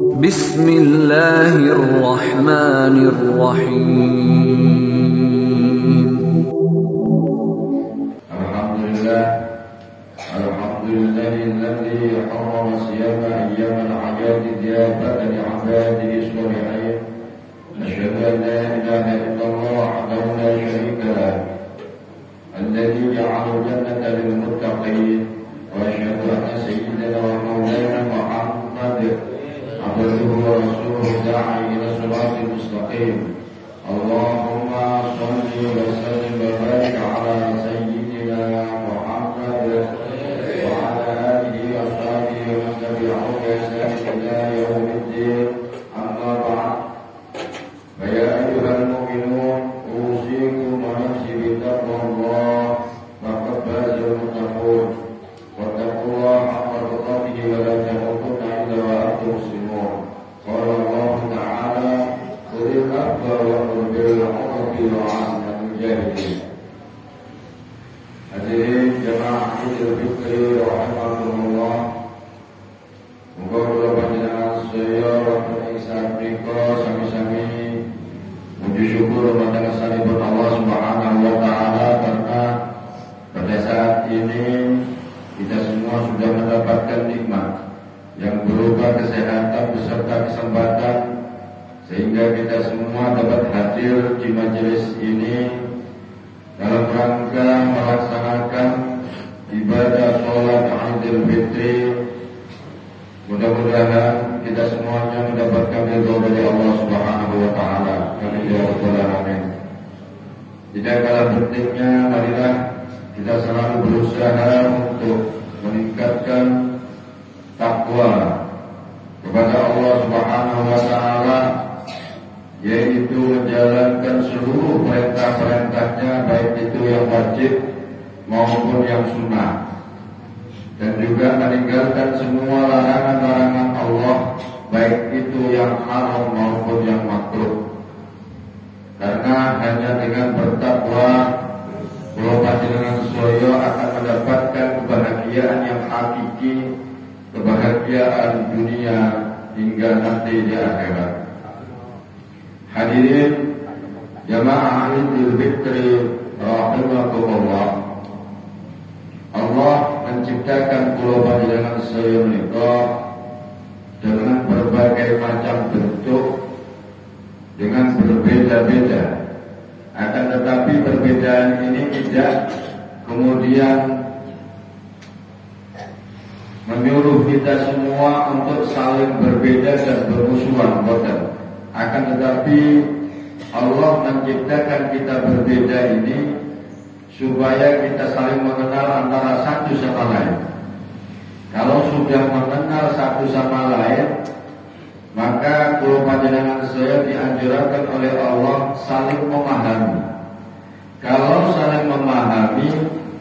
Bismillahirrahmanirrahim. Alhamdulillah, alhamdulillahilladzi harrama siyama ayyamal a'yadi ziyadatan li'ibadihi sholihin. Asyhadu an la ilaha illallah wahdahu la syarika lah, alladzi ja'ala al-jannata lil muttaqin. Wa asyhadu anna sayyidana wa maulana Muhammad abduhu wa rasuluhu da'i ila siratal mustaqim. Allahumma shalli wa sallim wa barik ala sayyidina Muhammad wa ala alihi wa sahbihi wa man tabi'ahum bi ihsan ila yaumiddin. Amma ba'd. Fa ya ayyuhal mu'minun, usikum wa nafsi bi taqwallah. Faqad fazal muttaqun. Wattaqullaha haqqa tuqatih wa la tamutunna illa wa antum muslimun. Qala Allah ta'ala, qulil afwa wa qul bil 'urfi wa 'anil mujahidin. Hadirin jamaah Idul Fitri rahimakumullah. Muga kula panjenengan sedaya wonten ing satrika sami-sami puji syukur marang sanesipun Allah Subhanahu wa taala, karena pada saat ini kita semua sudah mendapatkan nikmat yang berupa kesehatan beserta kesempatan, sehingga kita semua dapat hadir di majelis ini dalam rangka melaksanakan ibadah sholat Idul Fitri. Mudah-mudahan kita semuanya mendapatkan ridho dari Allah Subhanahu wa taala. Amin ya rabbal alamin. Tidak kalah pentingnya, marilah kita selalu berusaha untuk meningkatkan takwa kepada Allah Subhanahu wa taala, yaitu menjalankan seluruh perintah-perintahnya, baik itu yang wajib maupun yang sunnah, dan juga meninggalkan semua larangan-larangan Allah, baik itu yang haram maupun yang makruh. Karena hanya dengan bertakwa kula panjenengan sedaya akan mendapatkan kebahagiaan yang hakiki, kebahagiaan dunia hingga nanti di akhirat. Hadirin jamaah Idul Fitri rahimakumullah. Allah menciptakan kula panjenengan sedaya menika dengan berbagai macam bentuk, dengan berbeda-beda. Akan tetapi perbedaan ini tidak kemudian menyuruh kita semua untuk saling berbeda dan bermusuhan, bukan. Akan tetapi Allah menciptakan kita berbeda ini supaya kita saling mengenal antara satu sama lain. Kalau sudah mengenal satu sama lain, maka kula panjenengan saya dianjurkan oleh Allah saling memahami. Kalau saling memahami,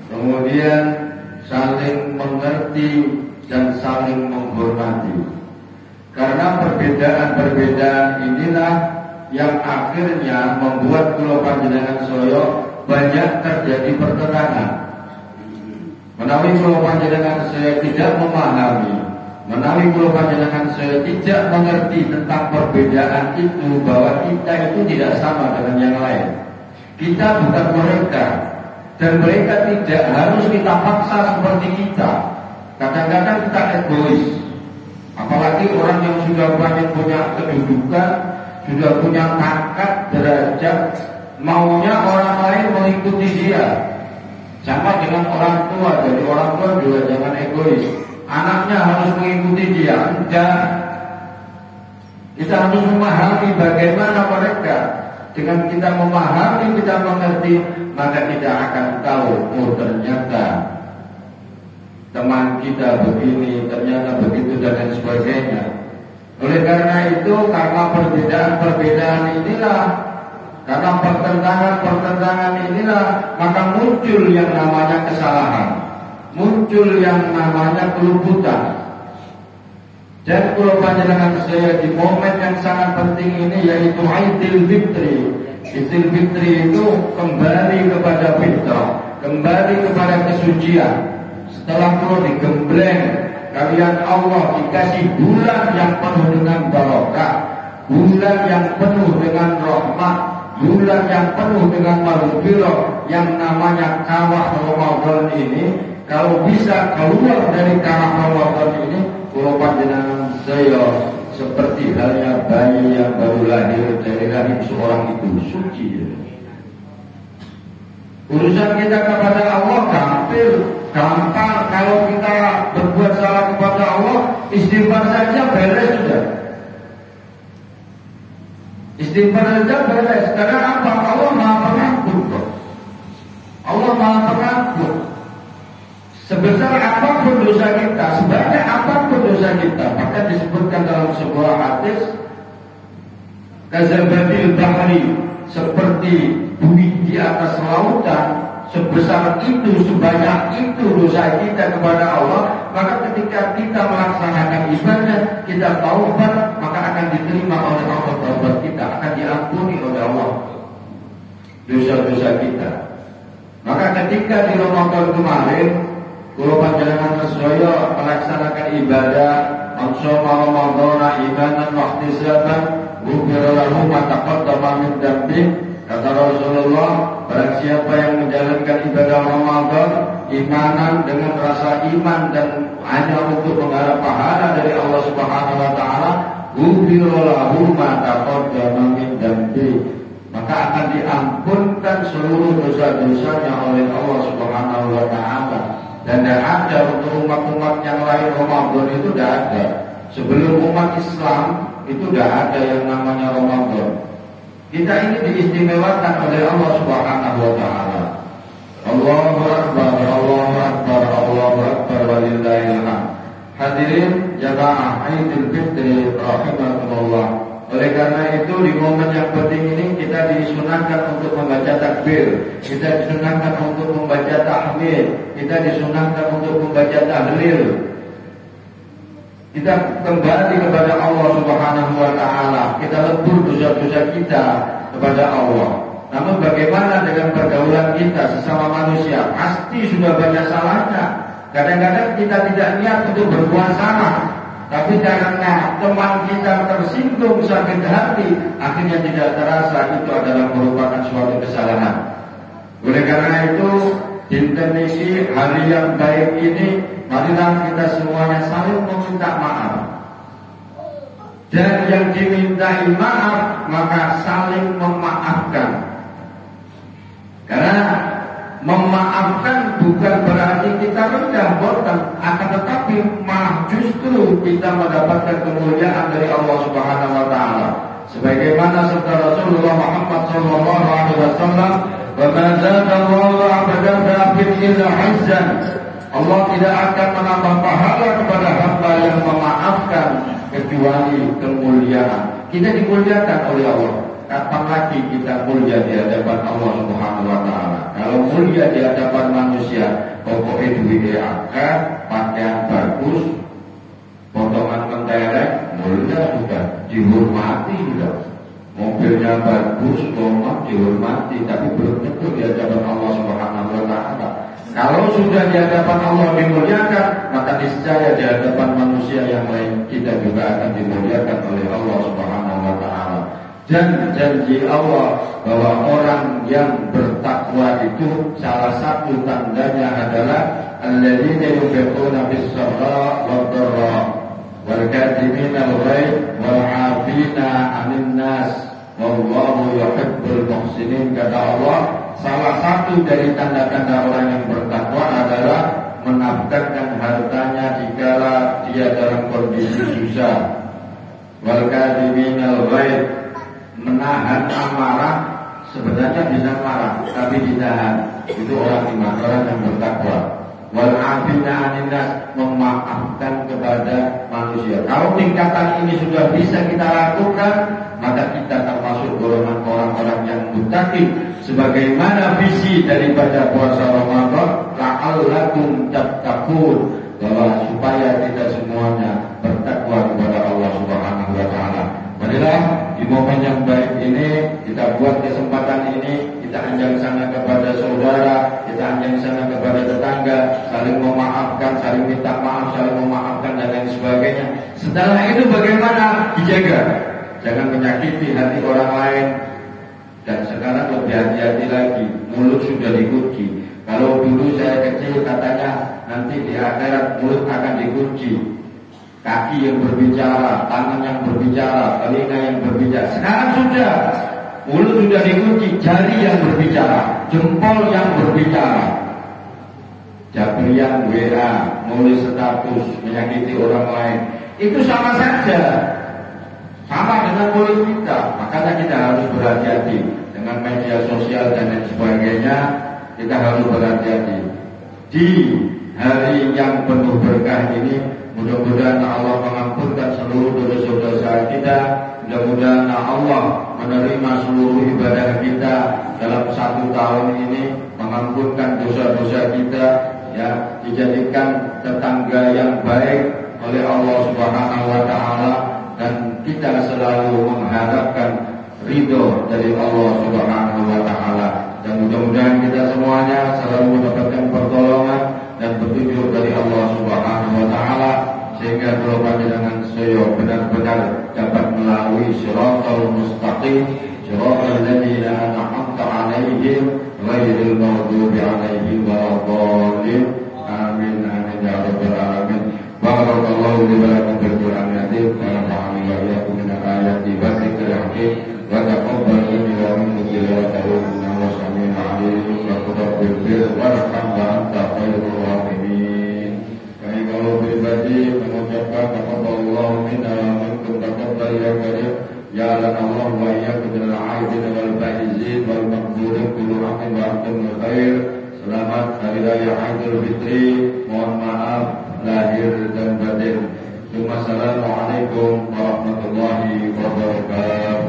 kemudian saling mengerti dan saling menghormati. Karena perbedaan-perbedaan inilah yang akhirnya membuat kula panjenengan saya banyak terjadi pertentangan. Menawi kula panjenengan saya tidak memahami, menawi kula panjenengan saya tidak mengerti tentang perbedaan itu, bahwa kita itu tidak sama dengan yang lain. Kita bukan mereka, dan mereka tidak harus kita paksa seperti kita. Kadang-kadang kita egois, apalagi orang yang sudah banyak punya kedudukan, sudah punya pangkat, derajat, maunya orang lain mengikuti dia. Sama dengan orang tua, jadi orang tua juga jangan egois. Anaknya harus mengikuti dia, tidak. Kita harus memahami bagaimana mereka. Dengan kita memahami, kita mengerti, maka kita akan tahu, oh ternyata teman kita begini, ternyata begitu, dan lain sebagainya. Oleh karena itu, karena perbedaan-perbedaan inilah, karena pertentangan inilah, maka muncul yang namanya kesalahan, muncul yang namanya keluputan. Dan kalau panjenengan saya di momen yang sangat penting ini, yaitu Idul Fitri. Idul Fitri itu kembali kepada fitrah, kembali kepada kesucian. Setelah kalau digembleng kalian Allah dikasih bulan yang penuh dengan barokah, bulan yang penuh dengan rahmat, bulan yang penuh dengan maghfirah, yang namanya kawah Ramadan ini. Kalau bisa keluar dari kawah Ramadan ini, kalau panjenengan saya seperti halnya bayi yang baru lahir dari rahim seorang ibu suci. Urusan kita kepada Allah gampang. Kalau kita berbuat salah kepada Allah, istighfar saja beres sudah. Istighfar saja beres. Karena apa? Allah Maha Pengampun. Allah Maha Pengampun. Sebesar apapun dosa kita, sebanyak apapun dosa kita, maka disebutkan dalam sebuah hadis, kazabadil bahri, seperti bumi di atas lautan, sebesar itu, sebanyak itu dosa kita kepada Allah. Maka ketika kita melaksanakan ibadah, kita taubat, maka akan diterima oleh Allah. Taubat kita akan diampuni oleh Allah dosa-dosa kita. Maka ketika di Ramadan kemarin, kalau panjenengan saya melaksanakan ibadah, ansoma Ramadan imanan wa ihtisaban, ghufira lahu ma taqaddama min dhanbi. Kata Rasulullah, barang siapa yang menjalankan ibadah Ramadan imanan dengan rasa iman dan hanya untuk mengharap pahala dari Allah Subhanahu wa taala, ghufira lahu ma taqaddama min dhanbi, maka akan diampunkan seluruh dosa-dosanya oleh Allah Subhanahu wa taala. Dan tidak ada untuk umat-umat yang lain Ramadan itu tidak ada. Sebelum umat Islam itu tidak ada yang namanya Ramadan. Kita ini diistimewakan oleh Allah Subhanahu wa taala. Allahu Akbar, Allahu Akbar, Allahu Akbar walillahil hamd. Hadirin jamaah Idul Fitri rahimakumullah. Oleh karena itu di momen yang penting ini kita disunahkan untuk membaca takbir, kita disunahkan untuk membaca tahmid, kita disunahkan untuk membaca tahlil. Kita kembali kepada Allah Subhanahu wa taala, kita lebur dosa-dosa kita kepada Allah. Namun bagaimana dengan pergaulan kita sesama manusia? Pasti sudah banyak salahnya. Kadang-kadang kita tidak niat untuk berbuat salah, tapi karena teman kita tersinggung sakit hati, akhirnya tidak terasa itu adalah merupakan suatu kesalahan. Oleh karena itu, dinten ini, hari yang baik ini, marilah kita semuanya saling meminta maaf. Dan yang dimintai maaf, maka saling memaafkan. Karena memaafkan bukan berarti kita rendah, akan tetapi malah justru kita mendapatkan kemuliaan dari Allah Subhanahu wa taala. Sebagaimana sabda Rasulullah Muhammad sallallahu alaihi wasallam, "Wa ma zadallahu 'abdan bil illa 'izzan." Allah tidak akan menambah pahala kepada hamba yang memaafkan kecuali kemuliaan. Kita dimuliakan oleh Allah. Kapan lagi kita mulia di hadapan Allah Subhanahu wa taala? Kalau mulia di hadapan manusia, pokoknya duit akad, pakaian bagus, potongan mentereng, mulia sudah, dihormati sudah. Mobilnya bagus, rumah dihormati, tapi belum tentu di hadapan Allah Subhanahu wa taala. Kalau sudah di hadapan Allah dimuliakan, maka niscaya di hadapan manusia yang lain kita juga akan dimuliakan oleh Allah Subhanahu wa taala. Dan janji Allah bahwa orang yang bertakwa itu salah satu tandanya adalah alladzina yunfiquna bis-sarra wad-dharra wal kadhimina al-ghaidh wal 'afina 'anil nas wallahu yuhibbul muhsinin. Kata Allah, salah satu dari tanda-tanda orang yang bertakwa adalah menafkahkan hartanya dikala dia dalam kondisi susah. Wal kadhimina al-ghaidh, menahan amarah, sebenarnya bisa marah tapi ditahan, itu orang iman, orang yang bertakwa. Wal 'afina 'anil nas, memaafkan kepada manusia. Kalau tingkatan ini sudah bisa kita lakukan, maka kita termasuk golongan orang-orang yang muttaqin. Sebagaimana visi daripada puasa Ramadan, la'allakum tattaqun, bahwa supaya kita semuanya bertakwa kepada Allah Subhanahu wa taala. Marilah di momen yang baik ini kita buat kesempatan ini, kita anjang sana kepada saudara, kita anjang sana kepada tetangga, saling memaafkan, saling minta maaf, saling memaafkan Setelah itu bagaimana? Dijaga, jangan menyakiti hati orang lain. Dan sekarang lebih hati-hati lagi, mulut sudah dikunci. Kalau dulu saya kecil katanya nanti di akhirat mulut akan dikunci, kaki yang berbicara, tangan yang berbicara, telinga yang berbicara. Sekarang sudah, mulut sudah dikunci, jari yang berbicara, jempol yang berbicara. Jabrian WA, nulis status, menyakiti orang lain, itu sama saja, sama dengan mulut kita. Makanya kita harus berhati-hati dengan media sosial dan lain sebagainya. Kita harus berhati-hati di hari yang penuh berkah ini. Mudah-mudahan Allah mengampunkan seluruh dosa-dosa kita. Mudah-mudahan Allah menerima seluruh ibadah kita dalam 1 tahun ini, mengampunkan dosa-dosa kita, ya, dijadikan tetangga yang baik oleh Allah Subhanahu wa taala, dan kita selalu mengharapkan ridho dari Allah Subhanahu wa taala. Dan mudah-mudahan kita semuanya selalu mendapatkan pertolongan dan petunjuk dari Allah Subhanahu wa taala, sehingga kalau panjenengan saya benar-benar dapat melalui shiratal mustaqim, shiratal ladzina an'amta 'alaihim ghairil maghdubi 'alaihim waladdallin. Amin amin ya rabbal alamin. Barakallahu li wa lakum fil Qur'anil azim wa nafa'ani wa iyyakum min ayati wa dzikril hakim wa taqabbal minni wa minkum tilawatahu innahu samii'un 'aliim wa taqabbal bil warham wa anta khairur rahimin. Kami kalau pribadi mengucapkan taqabbalallahu minna wa minkum taqabbal ya karim ya Allah wa iyyakum minal 'aidin wal faizin wal maqburin kullu 'amin wa antum khair. Selamat Hari Raya Idul Fitri. Mohon maaf lahir dan batin. Assalamualaikum warahmatullahi wabarakatuh.